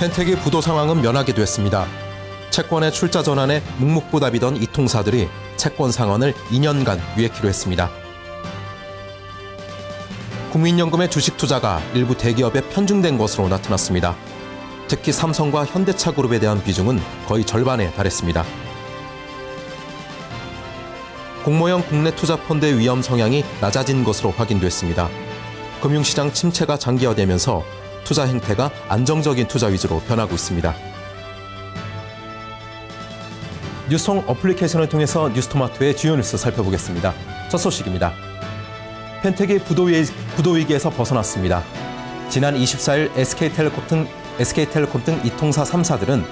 펜텍의 부도 상황은 면하게 됐습니다. 채권의 출자 전환에 묵묵부답이던 이 통사들이 채권 상환을 2년간 유예키로 했습니다. 국민연금의 주식 투자가 일부 대기업에 편중된 것으로 나타났습니다. 특히 삼성과 현대차그룹에 대한 비중은 거의 절반에 달했습니다. 공모형 국내 투자펀드의 위험 성향이 낮아진 것으로 확인됐습니다. 금융시장 침체가 장기화되면서 투자 행태가 안정적인 투자 위주로 변하고 있습니다. 뉴스통 어플리케이션을 통해서 뉴스토마토의 주요 뉴스 살펴보겠습니다. 첫 소식입니다. 펜텍이 부도 위기에서 벗어났습니다. 지난 24일 SK텔레콤 등 이 통사 3사들은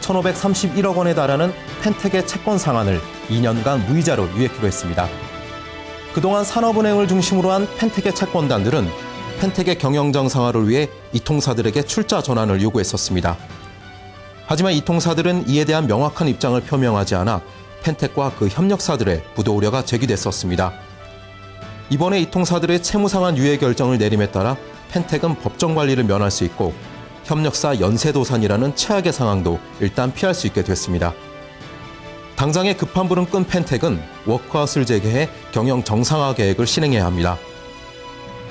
1,531억 원에 달하는 펜텍의 채권 상환을 2년간 무이자로 유예키로 했습니다. 그동안 산업은행을 중심으로 한 펜텍의 채권단들은 펜텍의 경영 정상화를 위해 이 통사들에게 출자 전환을 요구했었습니다. 하지만 이 통사들은 이에 대한 명확한 입장을 표명하지 않아 펜텍과 그 협력사들의 부도 우려가 제기됐었습니다. 이번에 이 통사들의 채무상환 유예 결정을 내림에 따라 펜텍은 법정 관리를 면할 수 있고 협력사 연쇄도산이라는 최악의 상황도 일단 피할 수 있게 됐습니다. 당장의 급한 불은 끈 펜텍은 워크아웃을 재개해 경영 정상화 계획을 실행해야 합니다.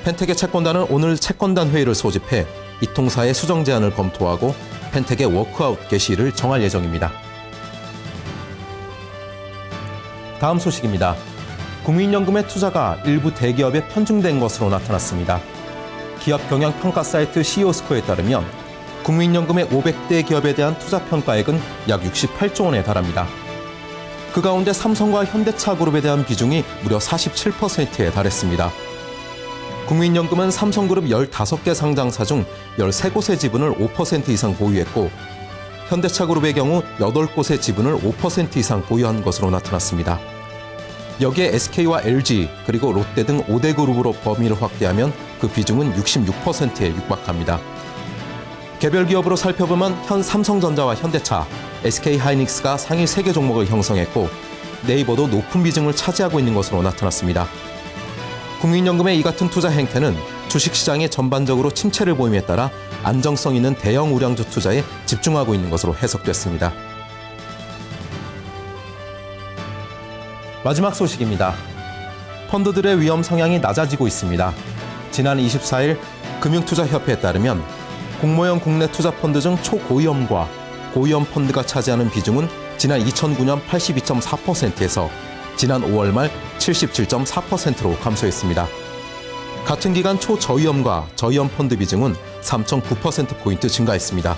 펜텍의 채권단은 오늘 채권단 회의를 소집해 이 통사의 수정 제안을 검토하고 펜텍의 워크아웃 개시를 정할 예정입니다. 다음 소식입니다. 국민연금의 투자가 일부 대기업에 편중된 것으로 나타났습니다. 기업 경영 평가 사이트 CEO스코어에 따르면 국민연금의 500대 기업에 대한 투자 평가액은 약 68조 원에 달합니다. 그 가운데 삼성과 현대차그룹에 대한 비중이 무려 47%에 달했습니다. 국민연금은 삼성그룹 15개 상장사 중 13곳의 지분을 5% 이상 보유했고 현대차그룹의 경우 8곳의 지분을 5% 이상 보유한 것으로 나타났습니다. 여기에 SK와 LG 그리고 롯데 등 5대 그룹으로 범위를 확대하면 그 비중은 66%에 육박합니다. 개별 기업으로 살펴보면 현 삼성전자와 현대차, SK하이닉스가 상위 3개 종목을 형성했고 네이버도 높은 비중을 차지하고 있는 것으로 나타났습니다. 국민연금의 이 같은 투자 행태는 주식시장이 전반적으로 침체를 보임에 따라 안정성 있는 대형 우량주 투자에 집중하고 있는 것으로 해석됐습니다. 마지막 소식입니다. 펀드들의 위험 성향이 낮아지고 있습니다. 지난 24일 금융투자협회에 따르면 공모형 국내 투자펀드 중 초고위험과 고위험 펀드가 차지하는 비중은 지난 2009년 82.4%에서 지난 5월 말 77.4%로 감소했습니다. 같은 기간 초저위험과 저위험 펀드 비중은 3.9%포인트 증가했습니다.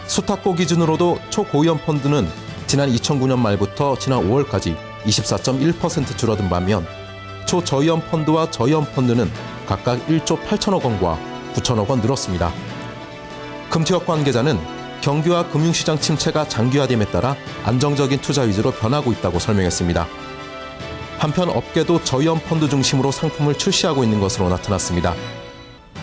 수탁고 기준으로도 초고위험 펀드는 지난 2009년 말부터 지난 5월까지 24.1% 줄어든 반면 초저위험 펀드와 저위험 펀드는 각각 1조 8천억 원과 9천억 원 늘었습니다. 금투협 관계자는 경기와 금융시장 침체가 장기화됨에 따라 안정적인 투자 위주로 변하고 있다고 설명했습니다. 한편 업계도 저위험 펀드 중심으로 상품을 출시하고 있는 것으로 나타났습니다.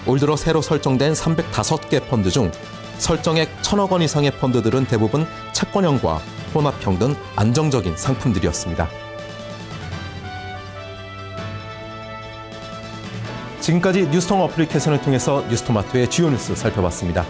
올 들어 새로 설정된 305개 펀드 중 설정액 1,000억 원 이상의 펀드들은 대부분 채권형과 혼합형 등 안정적인 상품들이었습니다. 지금까지 뉴스통 어플리케이션을 통해서 뉴스토마토의 주요 뉴스 살펴봤습니다.